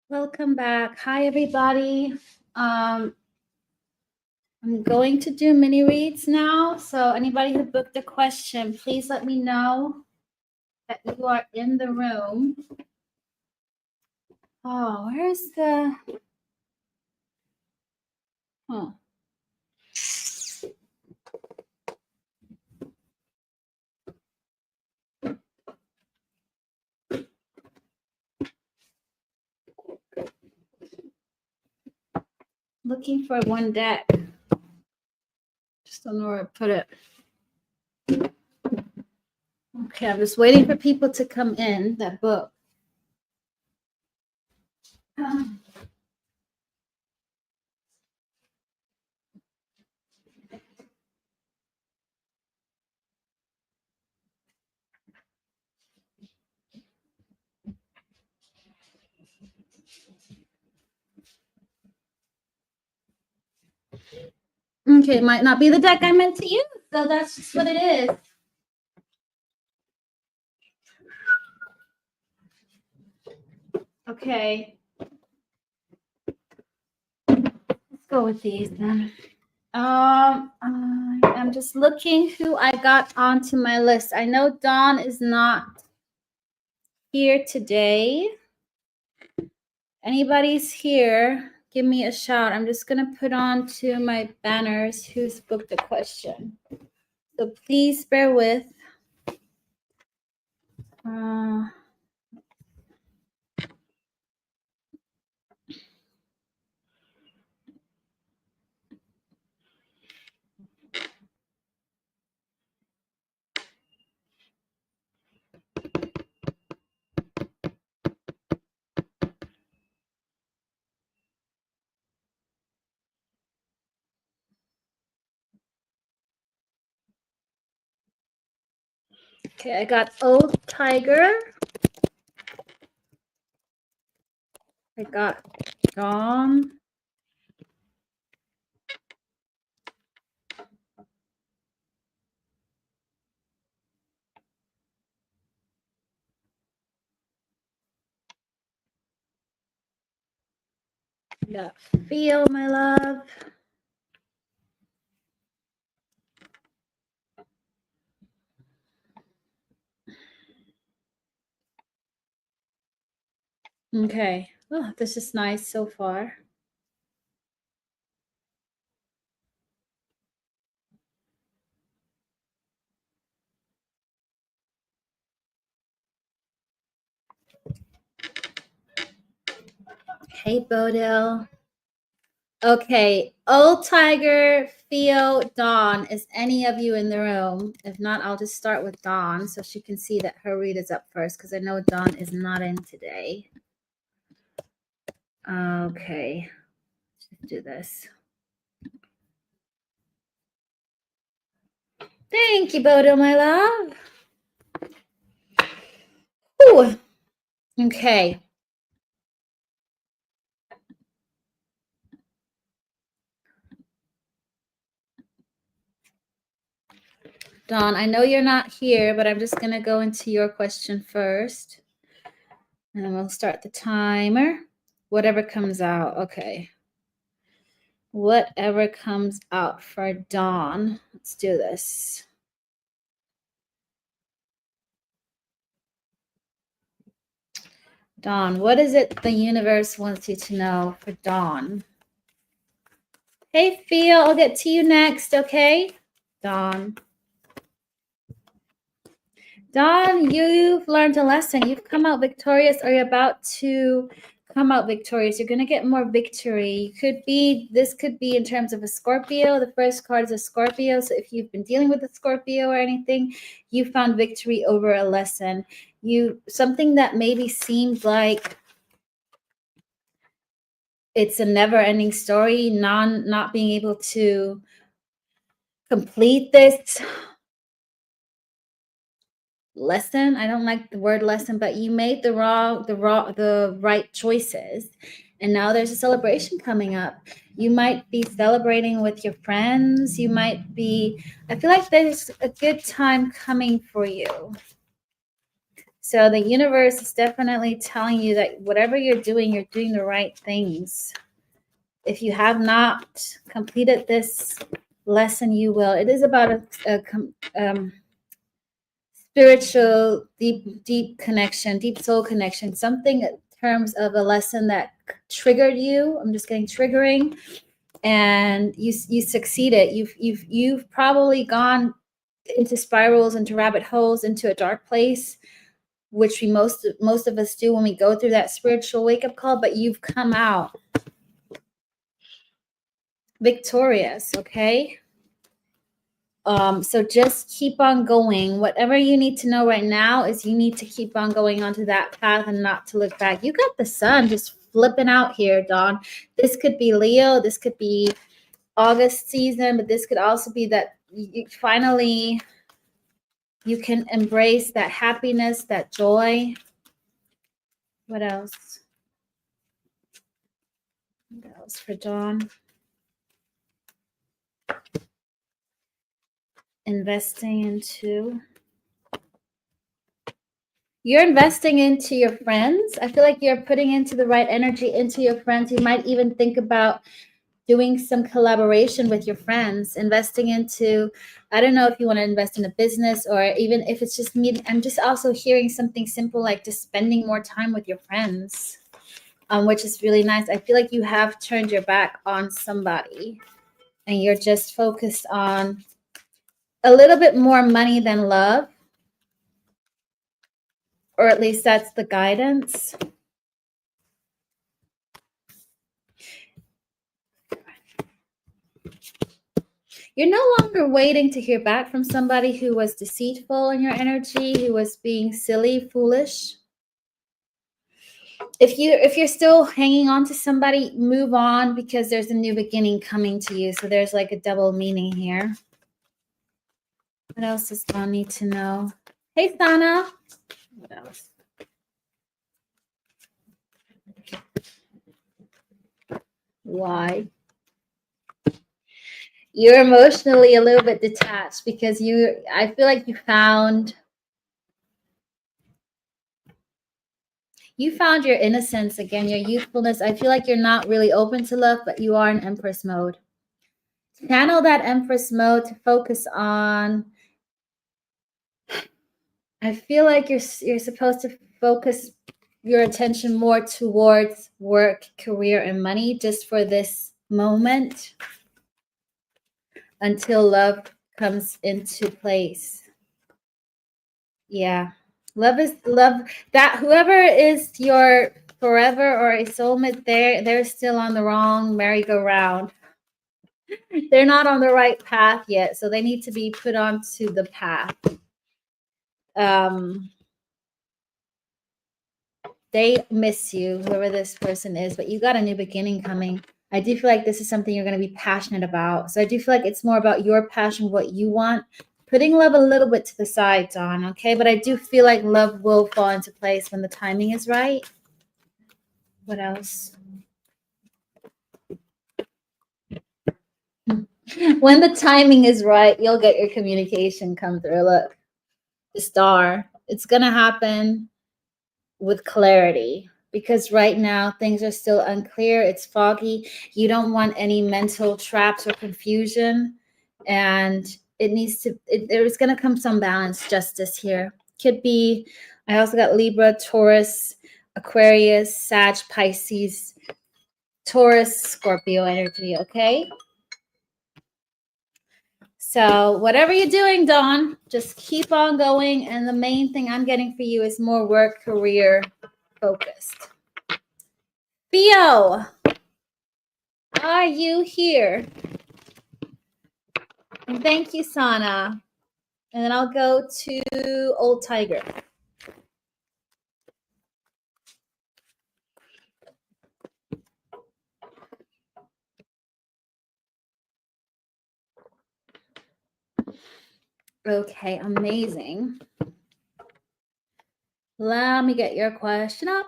Welcome back. Hi, everybody. I'm going to do mini reads now. So anybody who booked a question, please let me know that you are in the room. Oh, where's the... Oh. Looking for one deck. Just don't know where I put it. Okay, I'm just waiting for people to come in that book. Okay, it might not be the deck I meant to use, so that's just what it is. Okay. Let's go with these then. I'm just looking who I got onto my list. I know Dawn is not here today. Anybody's here, give me a shout. I'm just gonna put on to my banners who's booked a question. So please bear with. Okay, I got Old Tiger. I got Dawn. I got Feel, my love. Okay. Oh, this is nice so far. Hey, Bodil. Okay, Old Tiger, Theo, Dawn. Is any of you in the room? If not, I'll just start with Dawn so she can see that her read is up first because I know Dawn is not in today. Okay, let's do this. Thank you, Bodil, my love. Ooh. Okay. Dawn, I know you're not here, but I'm just going to go into your question first. And then we'll start the timer. Whatever comes out. Okay. Whatever comes out for Dawn. Let's do this. Dawn, what is it the universe wants you to know for Dawn? Hey, Phil, I'll get to you next, okay? Dawn. Dawn, you've learned a lesson. You've come out victorious, or you're about to come out victorious. You're going to get more victory. This could be in terms of a Scorpio. The first card is a Scorpio. So if you've been dealing with a Scorpio or anything, you found victory over a lesson. Something that maybe seemed like it's a never-ending story, not being able to complete this lesson. I don't like the word lesson, but you made the right choices. And now there's a celebration coming up. You might be celebrating with your friends. I feel like there's a good time coming for you. So the universe is definitely telling you that whatever you're doing the right things. If you have not completed this lesson, you will. It is about a spiritual, deep connection, deep soul connection, something in terms of a lesson that triggered you. I'm just getting triggering, and you succeeded. You've probably gone into spirals, into rabbit holes, into a dark place, which we most of us do when we go through that spiritual wake-up call, but you've come out victorious. Okay. So just keep on going. Whatever you need to know right now is you need to keep on going onto that path and not to look back. You got the sun just flipping out here, Dawn. This could be Leo. This could be August season, but this could also be that finally you can embrace that happiness, that joy. What else? What else for Dawn? Investing into. You're investing into your friends. I feel like you're putting into the right energy into your friends. You might even think about doing some collaboration with your friends, investing into, I don't know if you want to invest in a business or even if it's just me. I'm just also hearing something simple like just spending more time with your friends, which is really nice. I feel like you have turned your back on somebody and you're just focused on a little bit more money than love, or at least that's the guidance. You're no longer waiting to hear back from somebody who was deceitful in your energy, who was being silly, foolish. If you're still hanging on to somebody, move on, because there's a new beginning coming to you. So there's like a double meaning here. What else does Dawn need to know? Hey, Sana. What else? Why? You're emotionally a little bit detached because I feel like you found your innocence again, your youthfulness. I feel like you're not really open to love, but you are in Empress mode. Channel that Empress mode to focus on. I feel like you're supposed to focus your attention more towards work, career, and money just for this moment until love comes into place. Yeah. Love is love. That whoever is your forever or a soulmate, they're still on the wrong merry-go-round. They're not on the right path yet, so they need to be put onto the path. They miss you, whoever this person is, but you got a new beginning coming. I do feel like this is something you're going to be passionate about. So I do feel like it's more about your passion, what you want, putting love a little bit to the side, Dawn, okay? But I do feel like love will fall into place when the timing is right. What else? When the timing is right, you'll get your communication come through. Look, the star. It's going to happen with clarity, because right now things are still unclear. It's foggy. You don't want any mental traps or confusion, and there's going to come some balance, justice here. Could be, I also got Libra, Taurus, Aquarius, Sag, Pisces, Taurus, Scorpio energy. Okay, so whatever you're doing, Dawn, just keep on going, and the main thing I'm getting for you is more work, career focused. Theo, are you here? And thank you, Sana. And then I'll go to Old Tiger. Okay, amazing. Let me get your question up.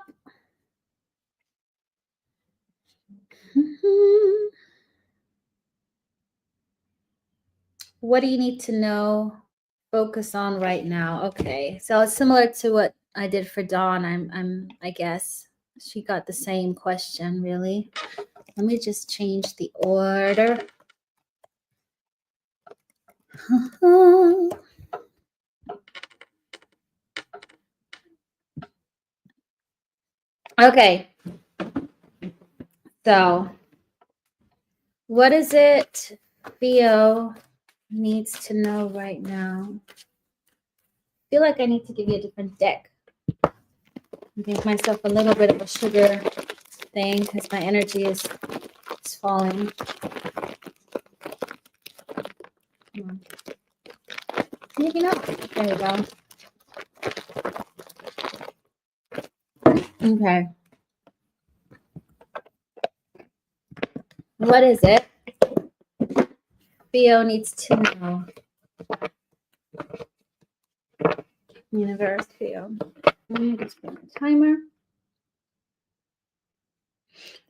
What do you need to know? Focus on right now. Okay, so it's similar to what I did for Dawn. I guess she got the same question, really. Let me just change the order. Okay. So, what is it Theo needs to know right now? I feel like I need to give you a different deck. Give myself a little bit of a sugar thing because my energy is falling. Come on. Maybe not. There we go. Okay. What is it Theo needs to know? Universe, Theo. Let me just put a timer.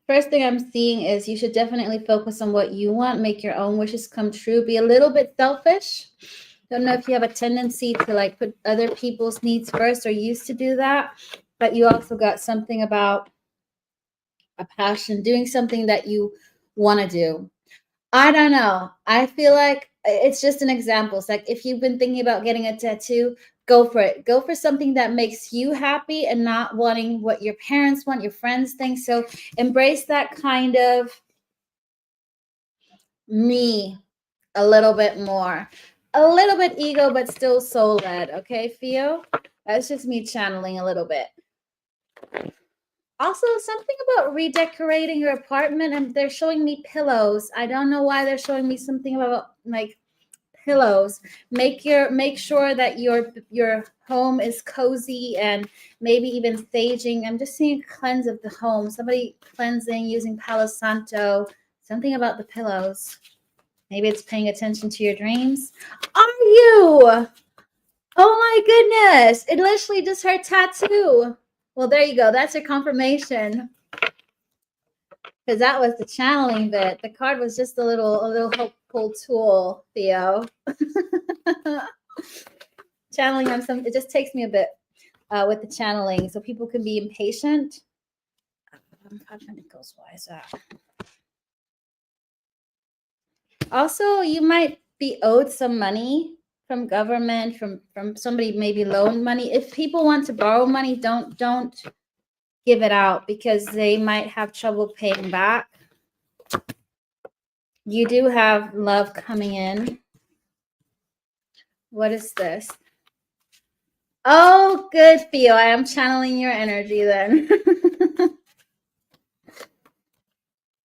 First thing I'm seeing is you should definitely focus on what you want, make your own wishes come true, be a little bit selfish. Don't know if you have a tendency to like put other people's needs first or used to do that, but you also got something about a passion, doing something that you want to do. I don't know. I feel like it's just an example. It's like if you've been thinking about getting a tattoo, go for it. Go for something that makes you happy and not wanting what your parents want, your friends think. So embrace that kind of me a little bit more. A little bit ego, but still soul led. Okay, Theo? That's just me channeling a little bit. Also, something about redecorating your apartment, and they're showing me pillows. I don't know why they're showing me something about like pillows. Make sure that your home is cozy and maybe even staging. I'm just seeing cleanse of the home. Somebody cleansing using Palo Santo. Something about the pillows. Maybe it's paying attention to your dreams. Are you? Oh my goodness! It literally just her tattoo. Well, there you go. That's your confirmation. Because that was the channeling bit. The card was just a little hopeful tool, Theo. Channeling on some, it just takes me a bit with the channeling, so people can be impatient. 5 Pentacles, why is that? Also, you might be owed some money from government, from somebody, maybe loan money. If people want to borrow money, don't give it out because they might have trouble paying back. You do have love coming in. What is this? Oh, good, Theo. I am channeling your energy then.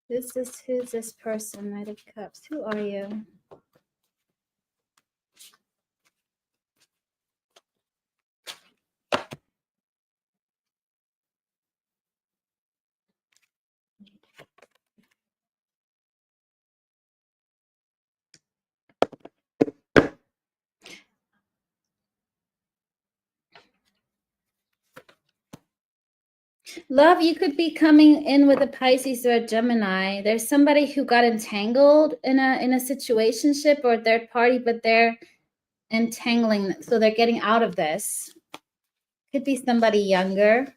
Who's this person? Knight of Cups. Who are you? Love, you could be coming in with a Pisces or a Gemini. There's somebody who got entangled in a situationship or a third party, but they're entangling, so they're getting out of this. Could be somebody younger.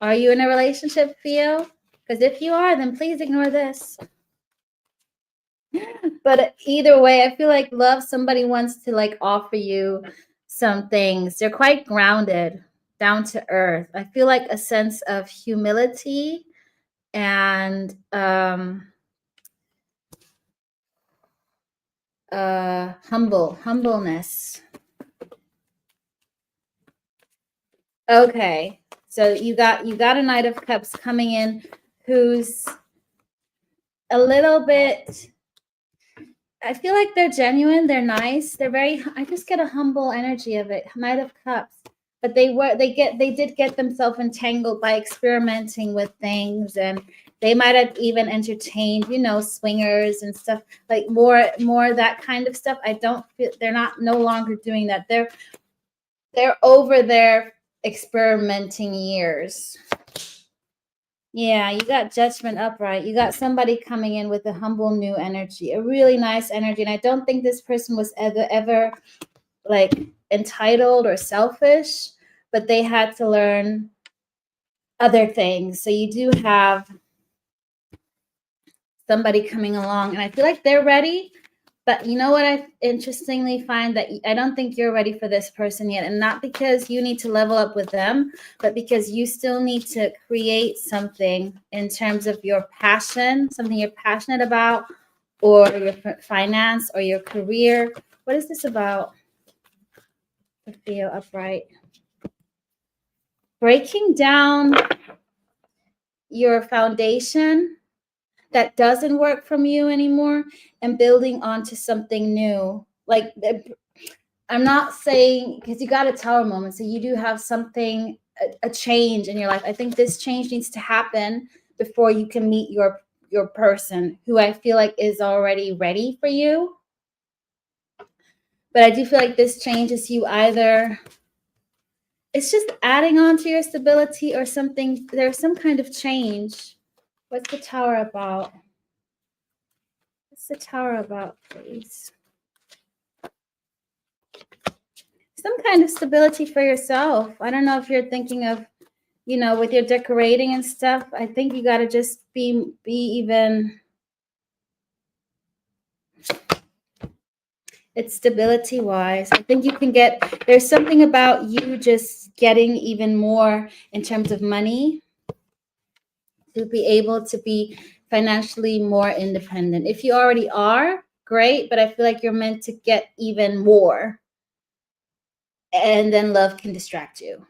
Are you in a relationship, Theo? Because if you are, then please ignore this. But either way, I feel like love, somebody wants to like offer you some things. They're quite grounded, down to earth. I feel like a sense of humility and humbleness. Okay, so you got a Knight of Cups coming in who's a little bit, I feel like they're genuine, they're nice, they're very, I just get a humble energy of it. Knight of Cups. But they did get themselves entangled by experimenting with things, and they might have even entertained, swingers and stuff, like more that kind of stuff. I don't feel they're no longer doing that. They're over their experimenting years. Yeah, you got Judgment upright. You got somebody coming in with a humble new energy, a really nice energy. And I don't think this person was ever like entitled or selfish. but they had to learn other things. So you do have somebody coming along, and I feel like they're ready. But you know what I interestingly find that I don't think you're ready for this person yet. And not because you need to level up with them, but because you still need to create something in terms of your passion, something you're passionate about, or your finance or your career. What is this about? The feel upright. Breaking down your foundation that doesn't work from you anymore and building onto something new. Like, I'm not saying, because you got a tower moment, so you do have something, a change in your life. I think this change needs to happen before you can meet your person, who I feel like is already ready for you. But I do feel like this change is you either, it's just adding on to your stability or something. There's some kind of change. What's the tower about? What's the tower about, please? Some kind of stability for yourself. I don't know if you're thinking of, you know, with your decorating and stuff. I think you got to just be even. It's stability wise. I think you can get, there's something about you just getting even more in terms of money to be able to be financially more independent. If you already are, great, but I feel like you're meant to get even more. And then love can distract you.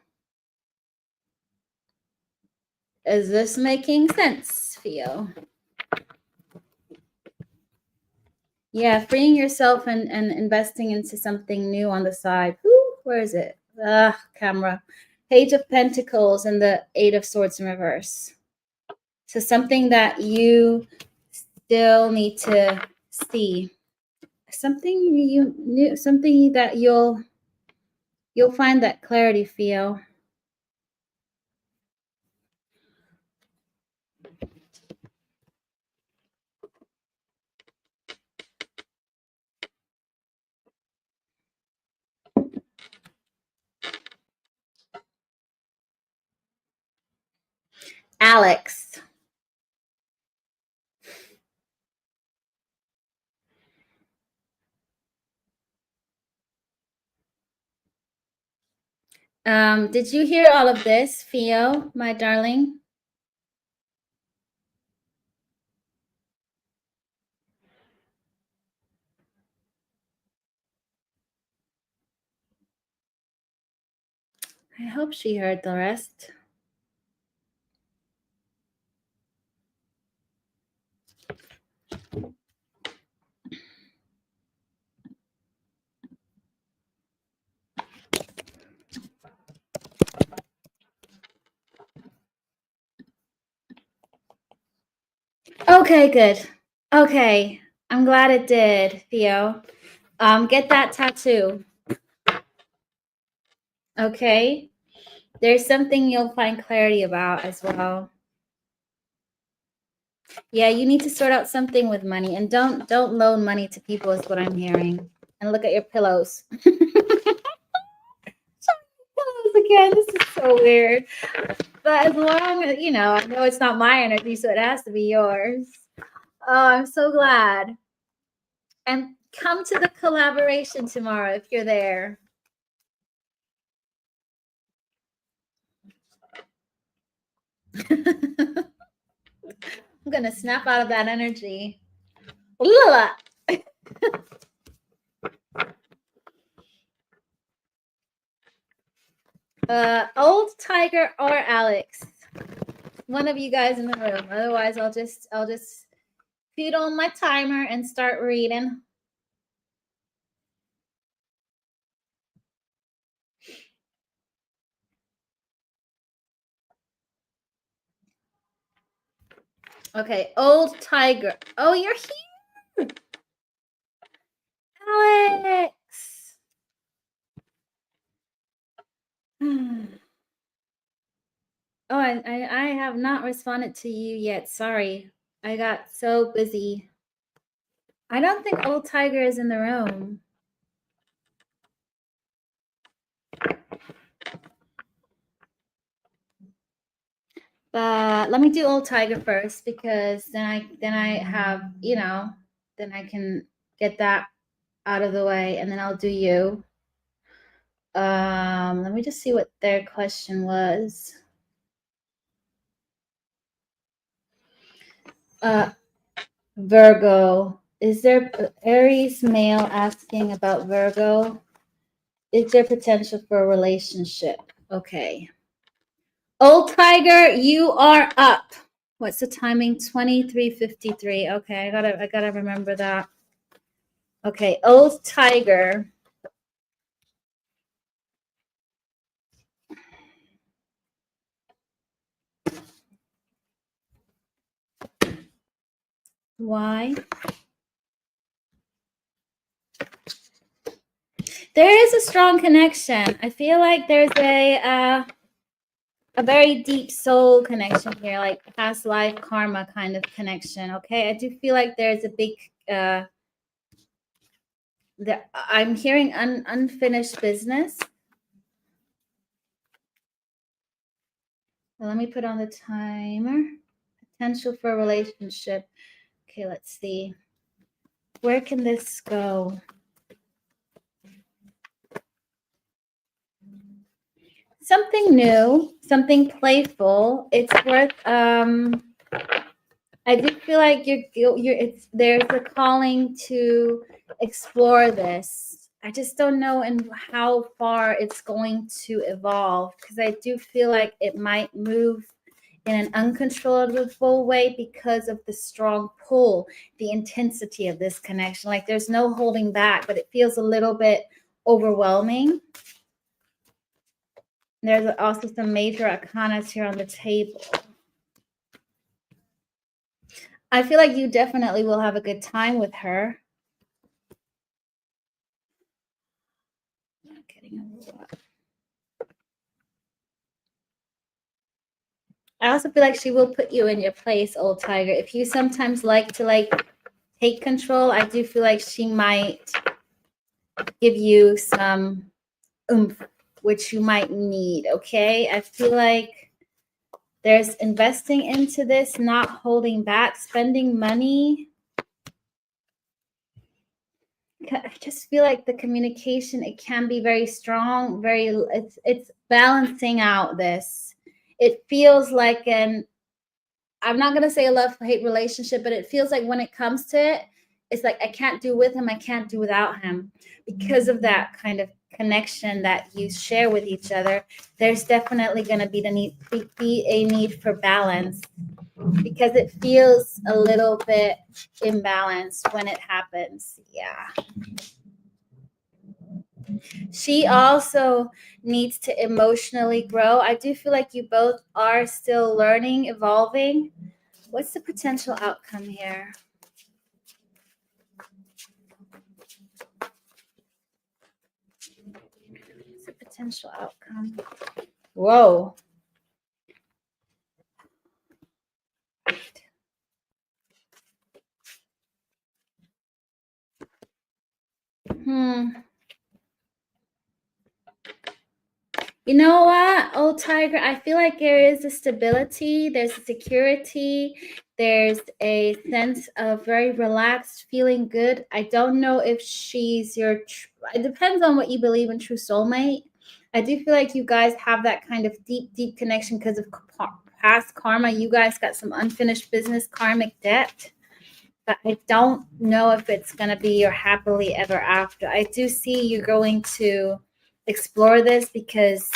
Is this making sense for you? Yeah, freeing yourself and investing into something new on the side. Whew, where is it? Camera. Page of Pentacles and the Eight of Swords in reverse. So something that you still need to see. Something you new, something that you'll find that clarity feel. Alex. Did you hear all of this, Theo, my darling? I hope she heard the rest. Okay, good. Okay, I'm glad it did, Theo. Get that tattoo. Okay, there's something you'll find clarity about as well. Yeah, you need to sort out something with money, and don't loan money to people is what I'm hearing. And look at your pillows. Pillows again. This is so weird. But as long as, you know, I know it's not my energy, so it has to be yours. Oh, I'm so glad. And come to the collaboration tomorrow if you're there. I'm gonna snap out of that energy. Old Tiger or Alex, one of you guys in the room. Otherwise, I'll just put on my timer and start reading. Okay, Old Tiger. Oh, you're here, Alex. Oh, I have not responded to you yet. Sorry. I got so busy. I don't think Old Tiger is in the room. But let me do Old Tiger first, because then I have, then I can get that out of the way, and then I'll do you. Let me just see what their question was. Virgo. Is there Aries male asking about Virgo? Is there potential for a relationship? Okay. Old Tiger, you are up. What's the timing? 23:53. Okay, I gotta remember that. Okay, Old Tiger. Why? There is a strong connection. I feel like there's a very deep soul connection here, like past life karma kind of connection. Okay, I do feel like there's a big I'm hearing unfinished business. Well, let me put on the timer. Potential for a relationship. Okay, let's see. Where can this go? Something new, something playful. It's worth I do feel like there's a calling to explore this. I just don't know and how far it's going to evolve, because I do feel like it might move in an uncontrollable way because of the strong pull, the intensity of this connection. Like there's no holding back, but it feels a little bit overwhelming. There's also some major arcanas here on the table. I feel like you definitely will have a good time with her. Not getting a lot. I also feel like she will put you in your place, Old Tiger. If you sometimes like to take control, I do feel like she might give you some oomph, which you might need. Okay, I feel like there's investing into this, not holding back, spending money. I just feel like the communication, it can be very strong, it's balancing out this. It feels like I'm not gonna say a love-hate relationship, but it feels like when it comes to it, it's like I can't do with him, I can't do without him, because of that kind of connection that you share with each other. There's definitely gonna be a need for balance, because it feels a little bit imbalanced when it happens. Yeah. She also needs to emotionally grow. I do feel like you both are still learning, evolving. What's the potential outcome here? What's the potential outcome? Whoa. You know what, Old Tiger? I feel like there is a stability, there's a security, there's a sense of very relaxed, feeling good. I don't know if she's your, it depends on what you believe in, true soulmate. I do feel like you guys have that kind of deep, deep connection because of past karma. You guys got some unfinished business, karmic debt. But I don't know if it's going to be your happily ever after. I do see you're going to explore this because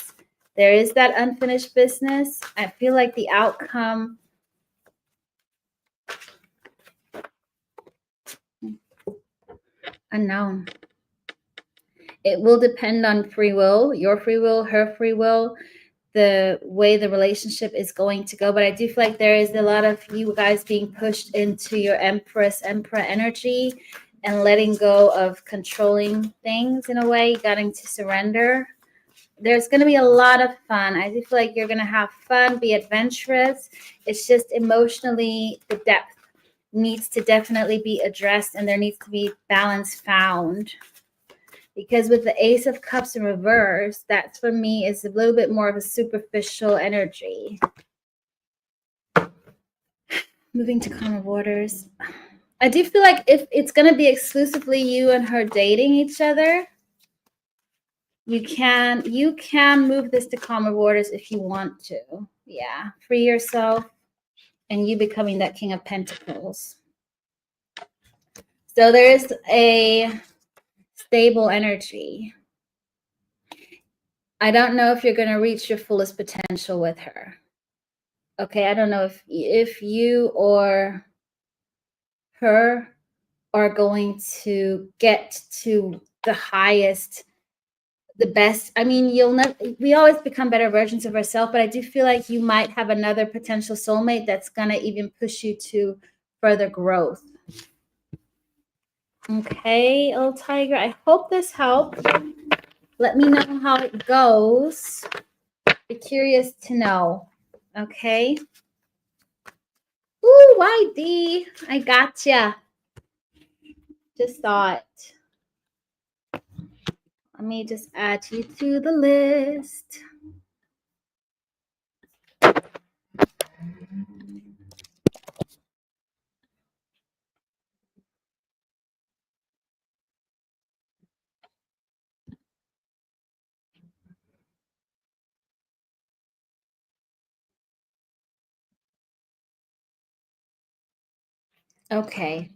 there is that unfinished business. I feel like the outcome, unknown. It will depend on free will, your free will, her free will, the way the relationship is going to go. But I do feel like there is a lot of you guys being pushed into your emperor energy and letting go of controlling things in a way, getting to surrender. There's going to be a lot of fun. I do feel like you're going to have fun, be adventurous. It's just emotionally, the depth needs to definitely be addressed, and there needs to be balance found. Because with the Ace of Cups in reverse, that for me is a little bit more of a superficial energy. Moving to calmer waters. I do feel like if it's going to be exclusively you and her dating each other, you can move this to calmer waters if you want to. Yeah, free yourself and you becoming that King of Pentacles. So there's a stable energy. I don't know if you're going to reach your fullest potential with her. Okay, I don't know if you or her are going to get to the highest, the best. I mean, we always become better versions of ourselves, but I do feel like you might have another potential soulmate that's going to even push you to further growth. Okay, old tiger, I hope this helped. Let me know how it goes. Be curious to know. Okay. Ooh, YD, I gotcha. Just thought. Let me just add you to the list. Okay.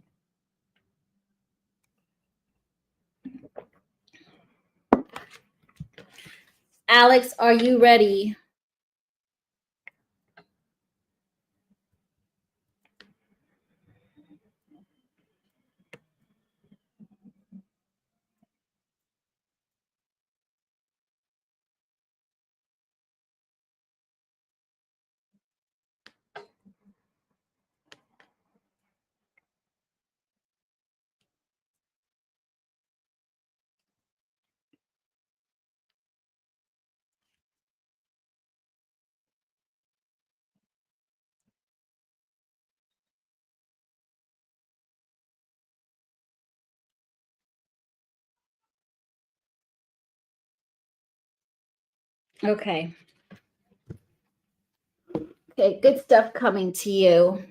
Alex, are you ready? Okay. Okay, good stuff coming to you.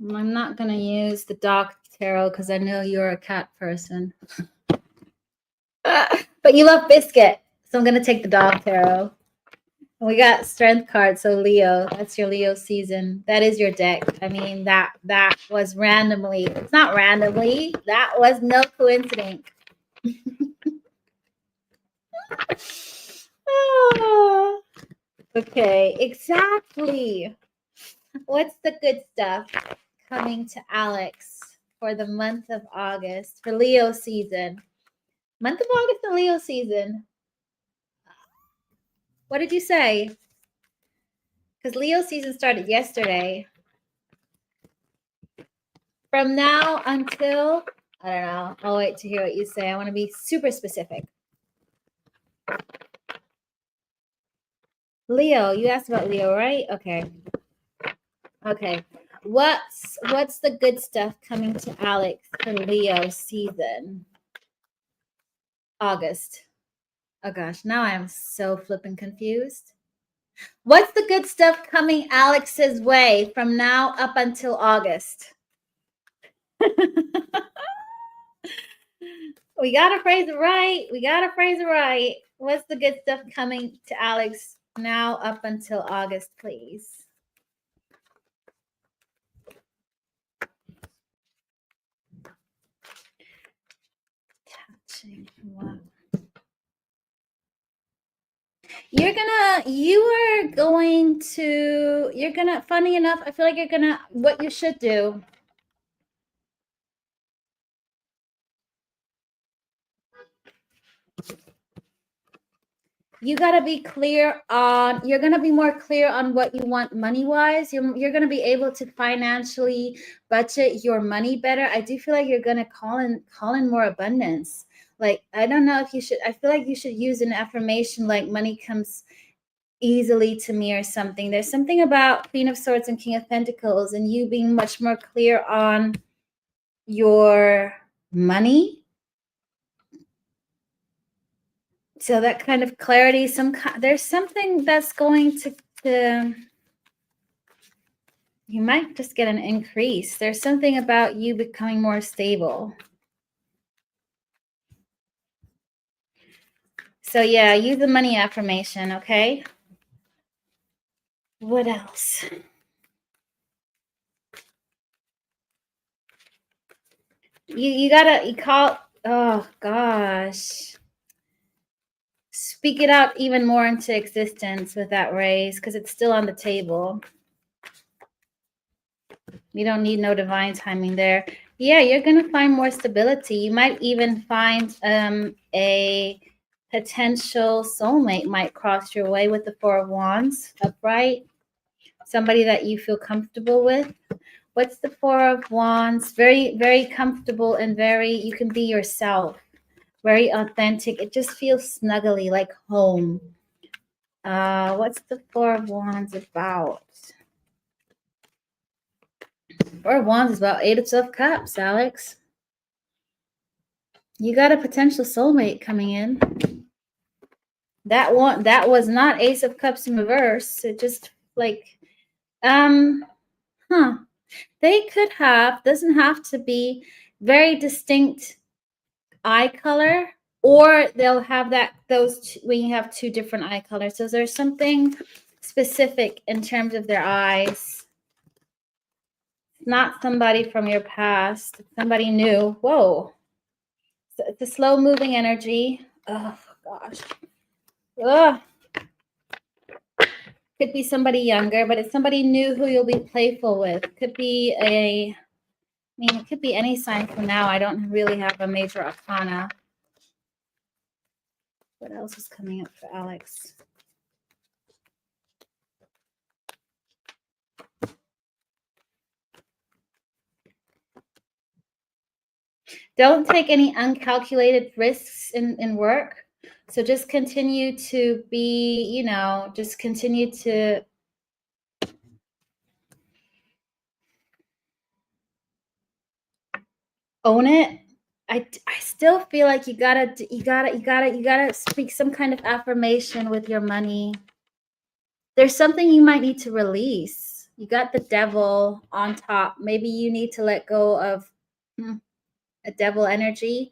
I'm not going to use the Doc Tarot because I know you're a cat person. But you love Biscuit, so I'm going to take the Dog Tarot. We got Strength card, so Leo. That's your Leo season. That is your deck. I mean, that was randomly. It's not randomly. That was no coincidence. Oh, okay, exactly. What's the good stuff coming to Alex for the month of August, for Leo season? Month of August and Leo season. What did you say? Because Leo season started yesterday. From now until, I don't know. I'll wait to hear what you say. I want to be super specific. Leo, you asked about Leo, right? Okay. Okay. What's the good stuff coming to Alex for Leo season? August. Oh gosh, now I am so flippin' confused. What's the good stuff coming Alex's way from now up until August? We gotta phrase it right. We gotta phrase it right. What's the good stuff coming to Alex now up until August, please? Touching. Wow. You're gonna, funny enough, I feel like what you should do. You got to be clear on, you're going to be more clear on what you want money-wise. You're going to be able to financially budget your money better. I do feel like you're going to call in more abundance. Like, I don't know if you should, I feel like you should use an affirmation like money comes easily to me or something. There's something about Queen of Swords and King of Pentacles and you being much more clear on your money. So that kind of clarity, there's something that's going to You might just get an increase. There's something about you becoming more stable. So yeah, use the money affirmation, okay? What else? You gotta, you call, oh gosh. Speak it out even more into existence with that raise because it's still on the table. You don't need no divine timing there. Yeah, you're going to find more stability. You might even find a potential soulmate might cross your way with the Four of Wands upright. Somebody that you feel comfortable with. What's the Four of Wands? Very, very comfortable and very, you can be yourself. Very authentic. It just feels snuggly, like home. What's the Four of Wands about? Four of Wands is about Eight of Cups, Alex. You got a potential soulmate coming in. That was not Ace of Cups in reverse. It just like, they could have, doesn't have to be very distinct eye color, or they'll have those when you have two different eye colors. So there's something specific in terms of their eyes. Not somebody from your past, somebody new. Whoa. It's a slow moving energy. Oh gosh. Ugh. Could be somebody younger, but it's somebody new who you'll be playful with. Could be it could be any sign from now. I don't really have a major arcana. What else is coming up for Alex? Don't take any uncalculated risks in work. So just continue to be, just continue to own it. I still feel like you gotta speak some kind of affirmation with your money. There's something you might need to release. You got the devil on top. Maybe you need to let go of a devil energy,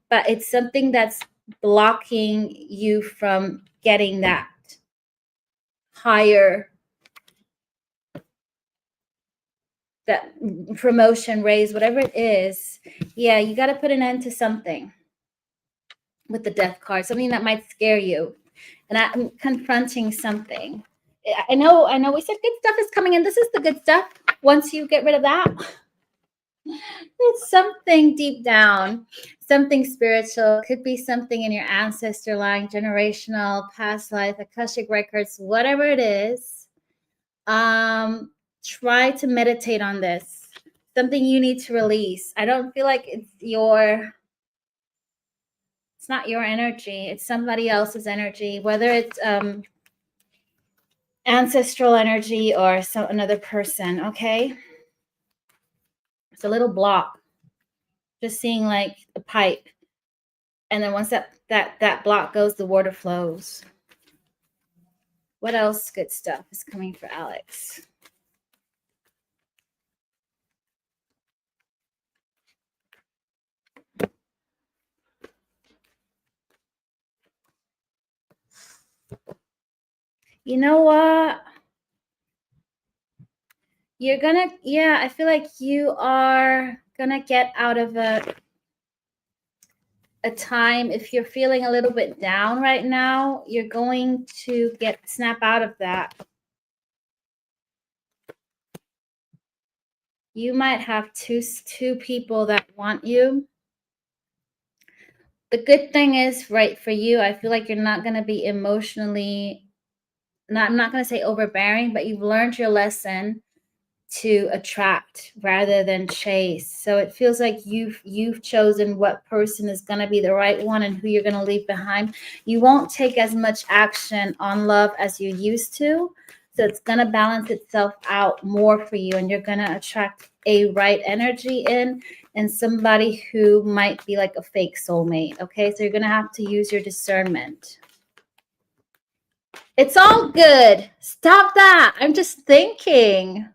but it's something that's blocking you from getting that higher, that promotion, raise, whatever it is. Yeah, you got to put an end to something with the death card, something that might scare you. And I'm confronting something. I know we said good stuff is coming in. This is the good stuff. Once you get rid of that, it's something deep down, something spiritual. Could be something in your ancestor line, generational, past life, Akashic records, whatever it is. Try to meditate on this. Something you need to release. I don't feel like it's not your energy. It's somebody else's energy, whether it's ancestral energy or another person. Okay. It's a little block. Just seeing like a pipe. And then once that block goes, the water flows. What else good stuff is coming for Alex? You know what? You're gonna, I feel like you are gonna get out of a time. If you're feeling a little bit down right now, you're going to snap out of that. You might have two people that want you. The good thing is, right, for you, I feel like you're not going to be emotionally, I'm not going to say overbearing, but you've learned your lesson to attract rather than chase. So it feels like you've chosen what person is going to be the right one and who you're going to leave behind. You won't take as much action on love as you used to. So it's going to balance itself out more for you, and you're going to attract a right energy in and somebody who might be like a fake soulmate. Okay, so you're going to have to use your discernment. It's all good. Stop that. I'm just thinking.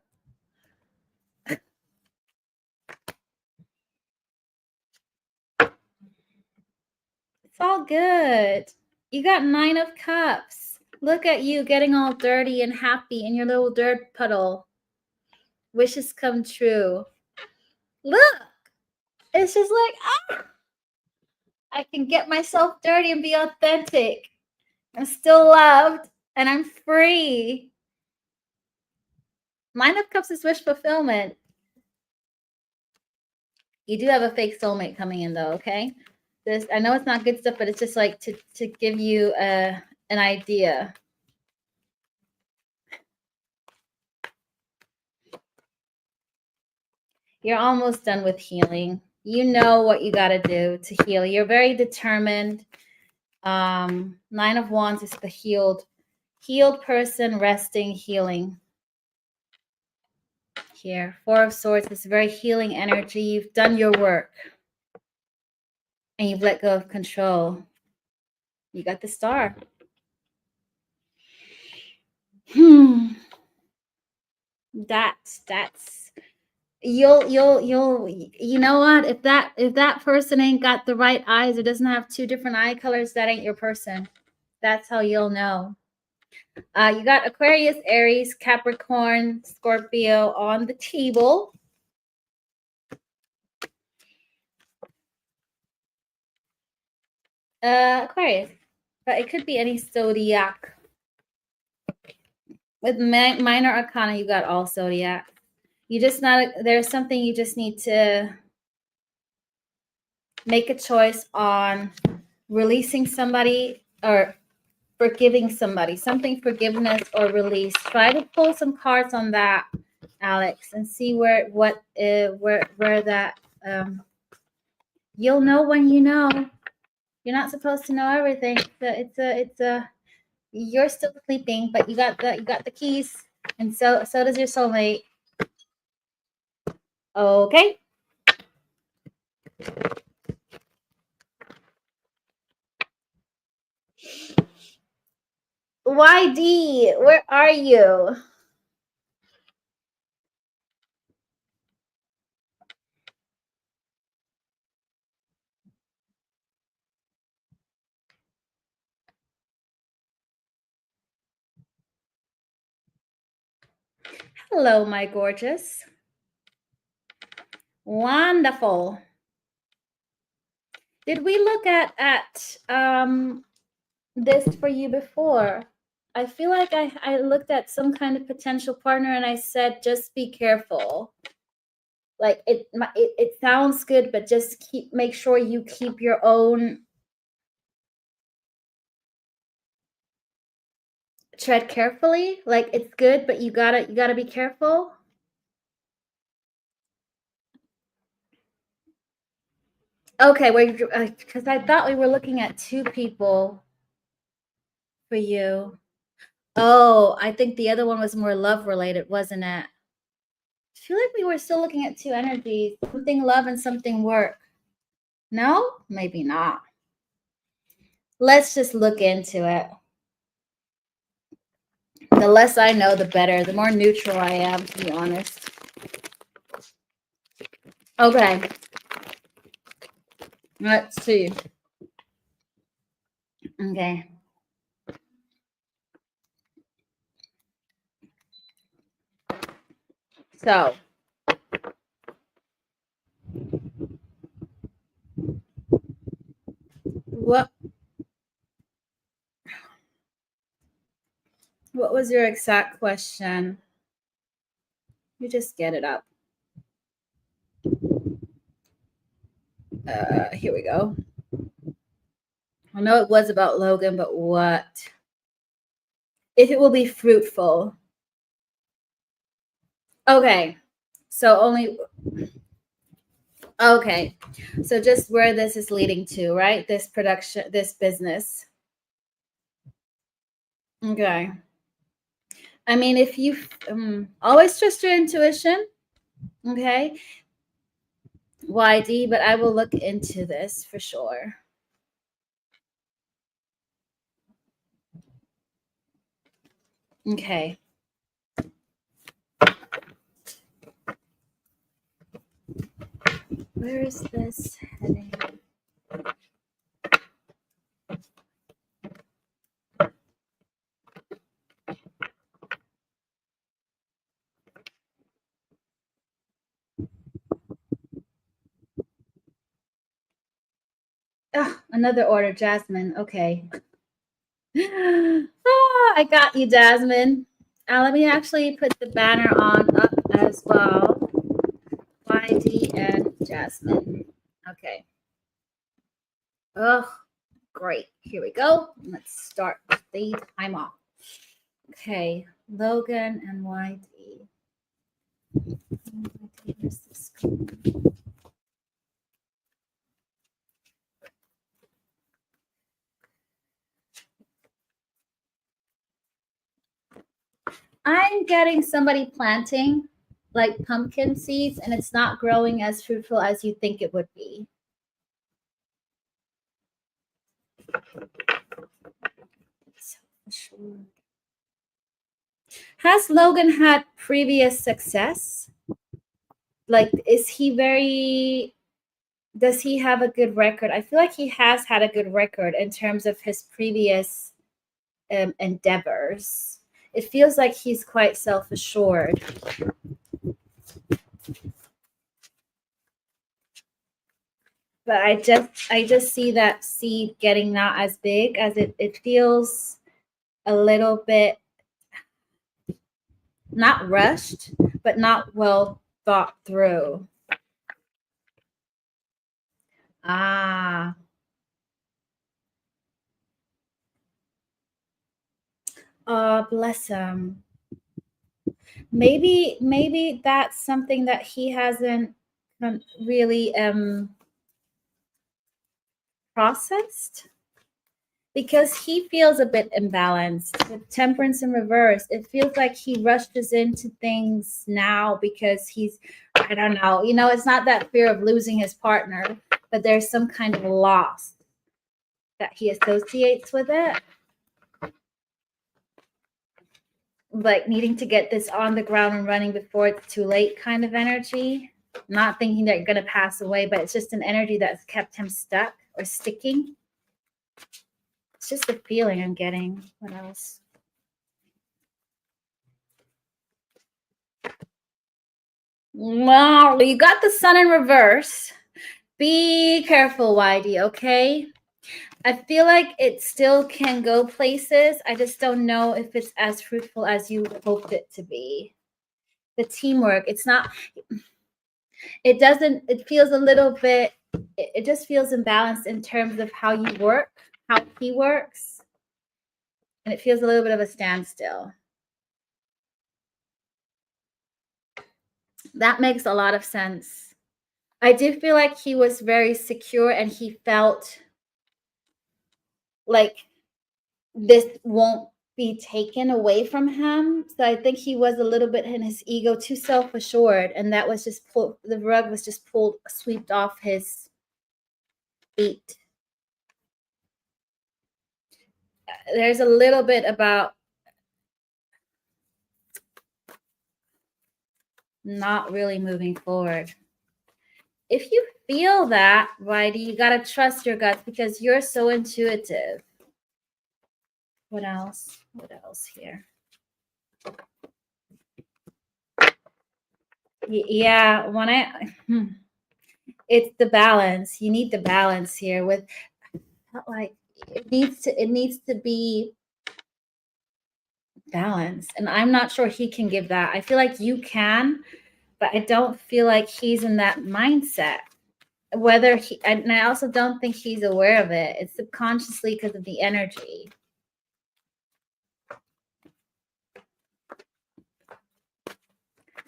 It's all good. You got 9 of Cups. Look at you getting all dirty and happy in your little dirt puddle. Wishes come true. Look, it's just like, I can get myself dirty and be authentic. I'm still loved and I'm free. 9 of Cups is wish fulfillment. You do have a fake soulmate coming in though, okay? This, I know it's not good stuff, but it's just like to give you an idea. You're almost done with healing. You know what you got to do to heal. You're very determined. 9 of Wands is the healed person, resting, healing. Here, 4 of Swords is very healing energy. You've done your work and you've let go of control. You got the Star. That's you'll you know what, if that person ain't got the right eyes or doesn't have 2 different eye colors, that ain't your person. That's how you'll know. You got Aquarius, Aries, Capricorn, Scorpio on the table. Aquarius, but it could be any zodiac. With minor arcana, you got all zodiac. You just there's something you just need to make a choice on releasing somebody or forgiving somebody, something forgiveness or release. Try to pull some cards on that, Alex, and see where that you'll know when you know. You're not supposed to know everything. It's a you're still sleeping, but you got the keys, and so does your soulmate. Okay. YD, where are you? Hello, my gorgeous. Wonderful. Did we look at this for you before? I feel like I looked at some kind of potential partner and I said, just be careful. Like it sounds good, but just make sure you keep your own, tread carefully. Like it's good, but you gotta be careful. Okay, because I thought we were looking at 2 people for you. Oh, I think the other one was more love related, wasn't it? I feel like we were still looking at 2 energies, something love and something work. No, maybe not. Let's just look into it. The less I know, the better. The more neutral I am, to be honest. Okay. Let's see. Okay. So, what was your exact question? You just get it up. Here we go. I know it was about Logan, but what? If it will be fruitful. Okay. So only. Okay. So just where this is leading to, right? This production, this business. Okay. I mean, if you always trust your intuition, okay? YD, but I will look into this for sure. Okay. Where is this heading? Ah, another order, Jasmine. Okay. Oh, I got you, Jasmine. Let me actually put the banner on up as well. YD and Jasmine. Okay. Oh, great. Here we go. Let's start the timer. Okay, Logan and YD. Where's this going? I'm getting somebody planting like pumpkin seeds, and it's not growing as fruitful as you think it would be. Has Logan had previous success? Like, does he have a good record? I feel like he has had a good record in terms of his previous endeavors. It feels like he's quite self-assured. But I just see that seed getting not as big as it feels a little bit not rushed, but not well thought through. Ah. Oh, bless him. Maybe that's something that he hasn't really processed, because he feels a bit imbalanced with temperance in reverse. It feels like he rushes into things now because I don't know, it's not that fear of losing his partner, but there's some kind of loss that he associates with it, like needing to get this on the ground and running before it's too late kind of energy. Not thinking they're going to pass away, but it's just an energy that's kept him stuck or sticking. It's just the feeling I'm getting. What else? Wow, you got the sun in reverse. Be careful, YD, okay? I feel like it still can go places. I just don't know if it's as fruitful as you hoped it to be. The teamwork, it feels a little bit, it just feels imbalanced in terms of how you work, how he works. And it feels a little bit of a standstill. That makes a lot of sense. I do feel like he was very secure and he felt like this won't be taken away from him. So I think he was a little bit in his ego, too self-assured, and that was just the rug was just swept off his feet. There's a little bit about not really moving forward. If you feel that, Whitey, you got to trust your guts because you're so intuitive. What else? What else here? Yeah, it's the balance. You need the balance here with, like, it needs to be balanced. And I'm not sure he can give that. I feel like you can, but I don't feel like he's in that mindset. And I also don't think he's aware of it. It's subconsciously because of the energy.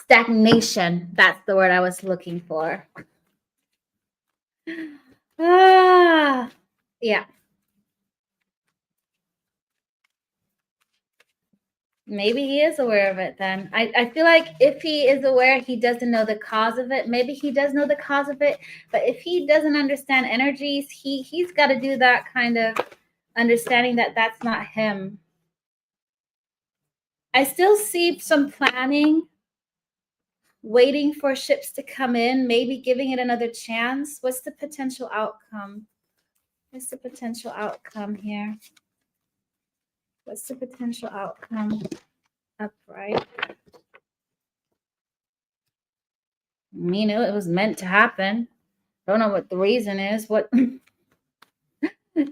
Stagnation. That's the word I was looking for. Yeah. Maybe he is aware of it then. I feel like if he is aware, he doesn't know the cause of it. Maybe he does know the cause of it, but if he doesn't understand energies, he's got to do that kind of understanding that that's not him. I still see some planning, waiting for ships to come in, maybe giving it another chance. What's the potential outcome? What's the potential outcome here? What's the potential outcome? Upright. You know, it was meant to happen. Don't know what the reason is. What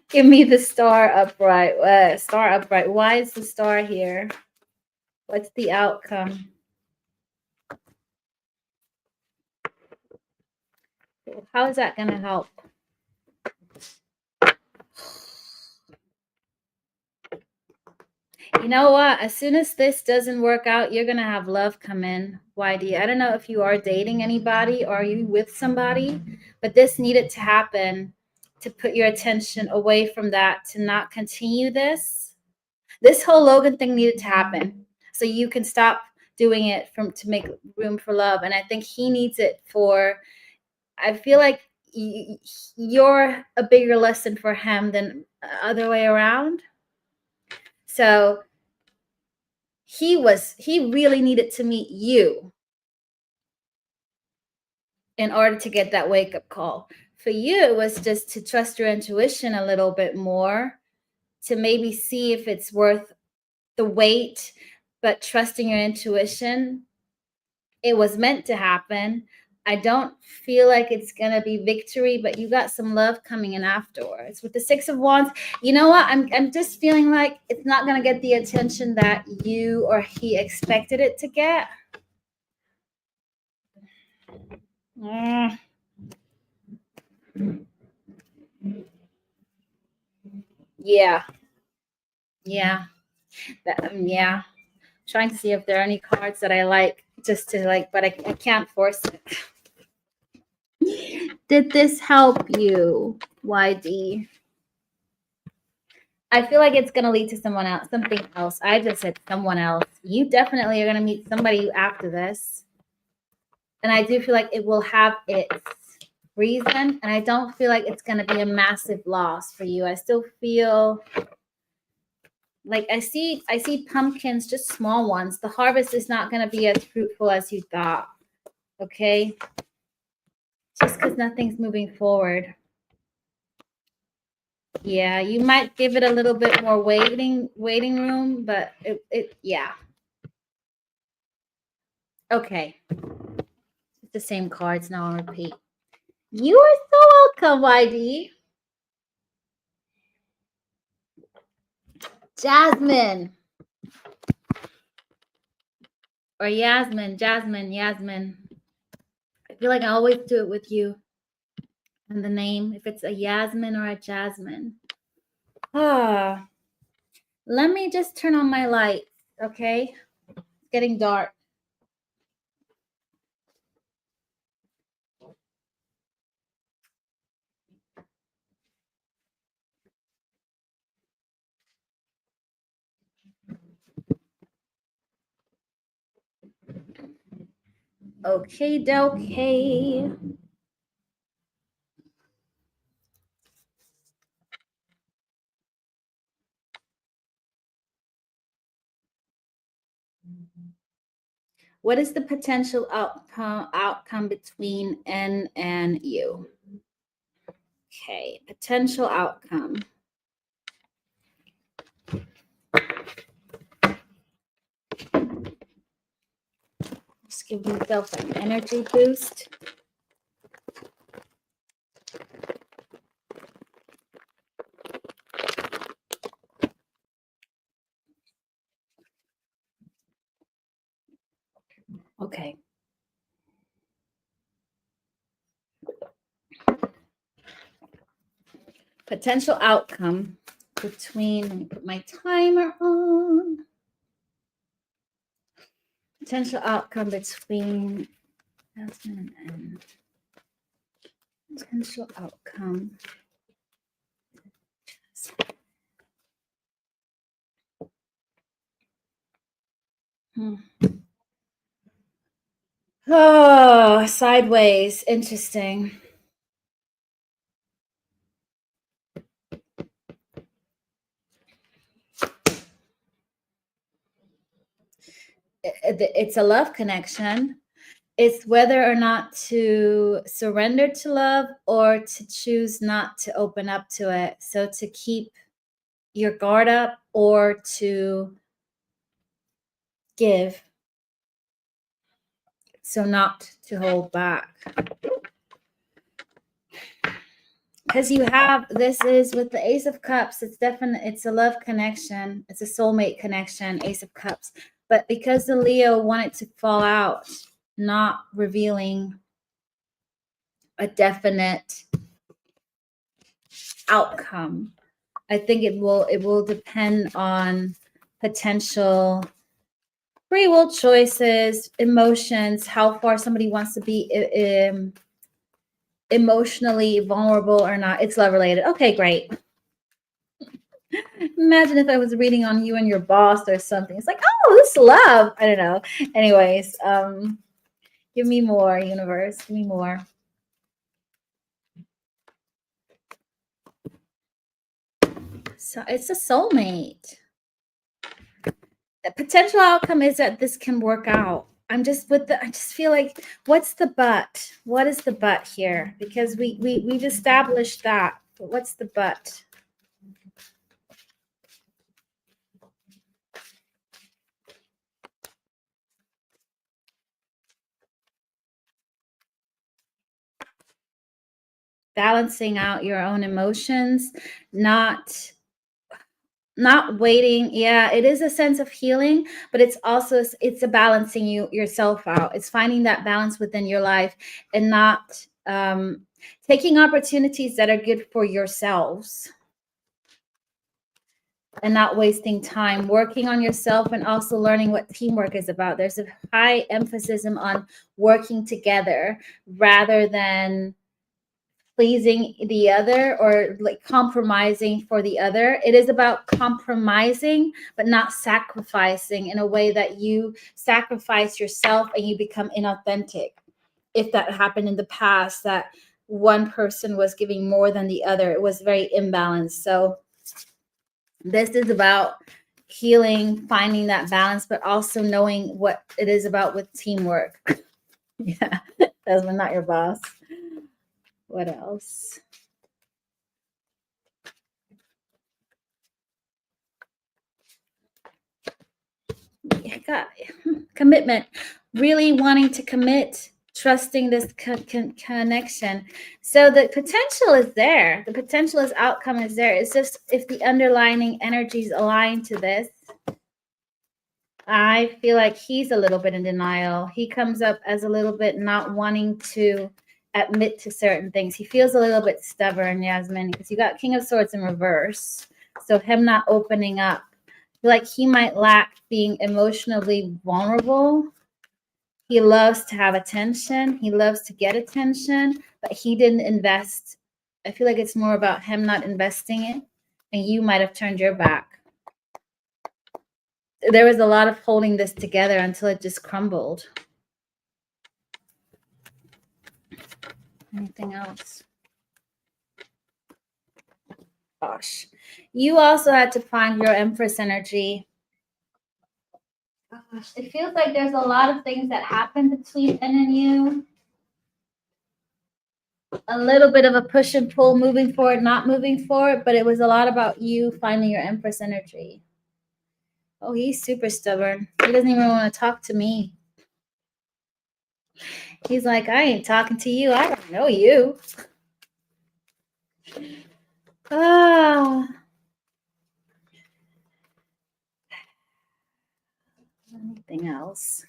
Give me the star upright. Star upright. Why is the star here? What's the outcome? How is that going to help? You know what? As soon as this doesn't work out, you're going to have love come in, YD. I don't know if you are dating anybody or are you with somebody, but this needed to happen to put your attention away from that, to not continue this. This whole Logan thing needed to happen so you can stop doing it to make room for love. And I think he needs it for, I feel like you're a bigger lesson for him than other way around. So he really needed to meet you in order to get that wake-up call. For you, it was just to trust your intuition a little bit more, to maybe see if it's worth the wait, but trusting your intuition. It was meant to happen. I don't feel like it's going to be victory, but you got some love coming in afterwards. With the Six of Wands, you know what? I'm just feeling like it's not going to get the attention that you or he expected it to get. Yeah. Yeah. Yeah. Trying to see if there are any cards that I like just to like, but I can't force it. Did this help you, YD? I feel like it's going to lead to something else. I just said someone else. You definitely are going to meet somebody after this. And I do feel like it will have its reason. And I don't feel like it's going to be a massive loss for you. I still feel like I see pumpkins, just small ones. The harvest is not going to be as fruitful as you thought. Okay? Just because nothing's moving forward. Yeah, you might give it a little bit more waiting room, but yeah. Okay. It's the same cards now on repeat. You are so welcome, YD. Jasmine. Or Yasmin. I feel like I always do it with you. And the name, if it's a Yasmin or a Jasmine. Let me just turn on my light, okay? It's getting dark. Okay, dokey. What is the potential outcome between N and U? Okay, potential outcome. Just give yourself an energy boost. Okay. Potential outcome between, let me put my timer on. Potential outcome between Jasmine and potential outcome. Oh, sideways. Interesting. It's a love connection. It's whether or not to surrender to love or to choose not to open up to it. So to keep your guard up or to give. So not to hold back. because you have, this is with the Ace of Cups, it's definitely, it's a love connection, it's a soulmate connection, Ace of Cups. But because the Leo wanted to fall out, not revealing a definite outcome, I think it will depend on potential free will choices, emotions, how far somebody wants to be emotionally vulnerable or not. It's love related. Okay, great. Imagine if I was reading on you and your boss or something. It's like, oh, this is love. I don't know. Anyways, give me more, universe. Give me more. So it's a soulmate. The potential outcome is that this can work out. I just feel like, what's the but? What is the but here? Because we've established that. But what's the but? Balancing out your own emotions, not waiting. Yeah, it is a sense of healing, but it's also, it's a balancing yourself out. It's finding that balance within your life and not taking opportunities that are good for yourselves and not wasting time working on yourself, and also learning what teamwork is about. There's a high emphasis on working together rather than pleasing the other or like compromising for the other. It is about compromising, but not sacrificing in a way that you sacrifice yourself and you become inauthentic. If that happened in the past, that one person was giving more than the other, it was very imbalanced. So this is about healing, finding that balance, but also knowing what it is about with teamwork. Yeah, that's not your boss. What else? Got commitment, really wanting to commit, trusting this connection. So the potential is there. The potential is outcome is there. It's just if the underlying energies align to this. I feel like he's a little bit in denial. He comes up as a little bit not wanting to admit to certain things. He feels a little bit stubborn, Yasmin, because you got King of Swords in reverse. So him not opening up. I feel like he might lack being emotionally vulnerable. He loves to have attention. He loves to get attention, but he didn't invest. I feel like it's more about him not investing it, and you might have turned your back. There was a lot of holding this together until it just crumbled. Anything else? Gosh. You also had to find your Empress energy. Gosh, it feels like there's a lot of things that happen between N and you. A little bit of a push and pull, moving forward, not moving forward, but it was a lot about you finding your Empress energy. Oh, he's super stubborn. He doesn't even want to talk to me. He's like, I ain't talking to you. I don't know you. Ah. Anything else?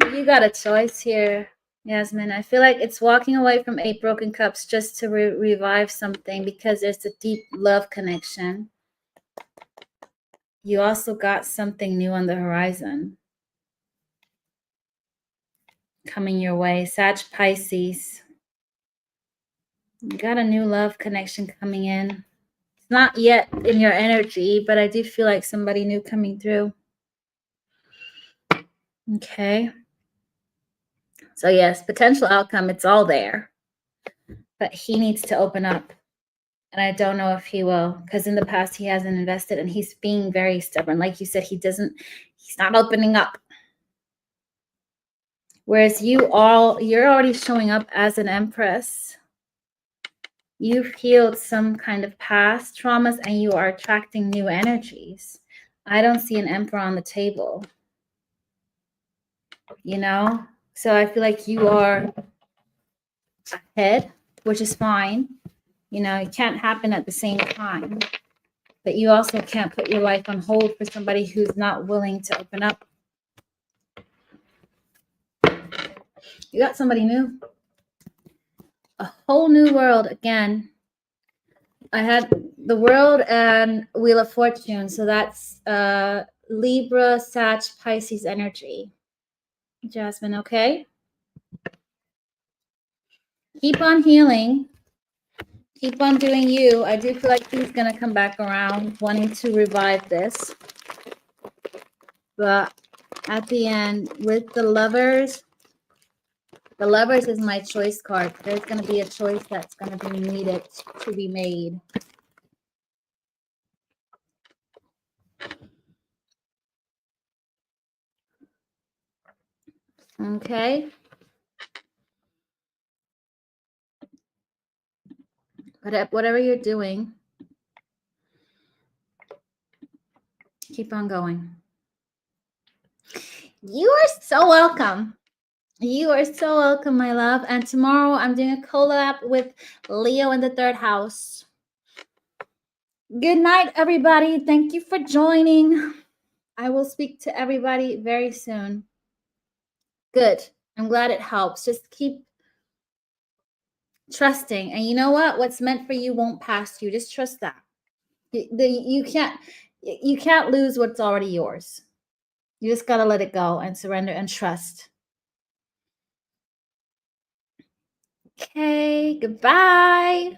You got a choice here, Yasmin. I feel like it's walking away from 8 broken cups just to revive something because there's a deep love connection. You also got something new on the horizon coming your way. Sag Pisces. You got a new love connection coming in. It's not yet in your energy, but I do feel like somebody new coming through. Okay. So yes, potential outcome, it's all there. But he needs to open up. And I don't know if he will, because in the past he hasn't invested and he's being very stubborn. Like you said, he's not opening up. Whereas you're already showing up as an Empress. You've healed some kind of past traumas and you are attracting new energies. I don't see an Emperor on the table. you know? So I feel like you are ahead, which is fine. You know, it can't happen at the same time. But you also can't put your life on hold for somebody who's not willing to open up. You got somebody new. A whole new world again. I had the world and Wheel of Fortune. So that's Libra, Sag, Pisces energy. Jasmine, okay? Keep on healing. Keep on doing you. I do feel like he's going to come back around wanting to revive this. But at the end, with the Lovers is my choice card. There's going to be a choice that's going to be needed to be made. Okay. But whatever you're doing, keep on going. You are so welcome. You are so welcome, my love. And tomorrow I'm doing a collab with Leo in the 3rd house. Good night, everybody. Thank you for joining. I will speak to everybody very soon. Good. I'm glad it helps. Just keep trusting. And you know what? What's meant for you won't pass you. Just trust that. You can't lose what's already yours. You just got to let it go and surrender and trust. Okay, goodbye.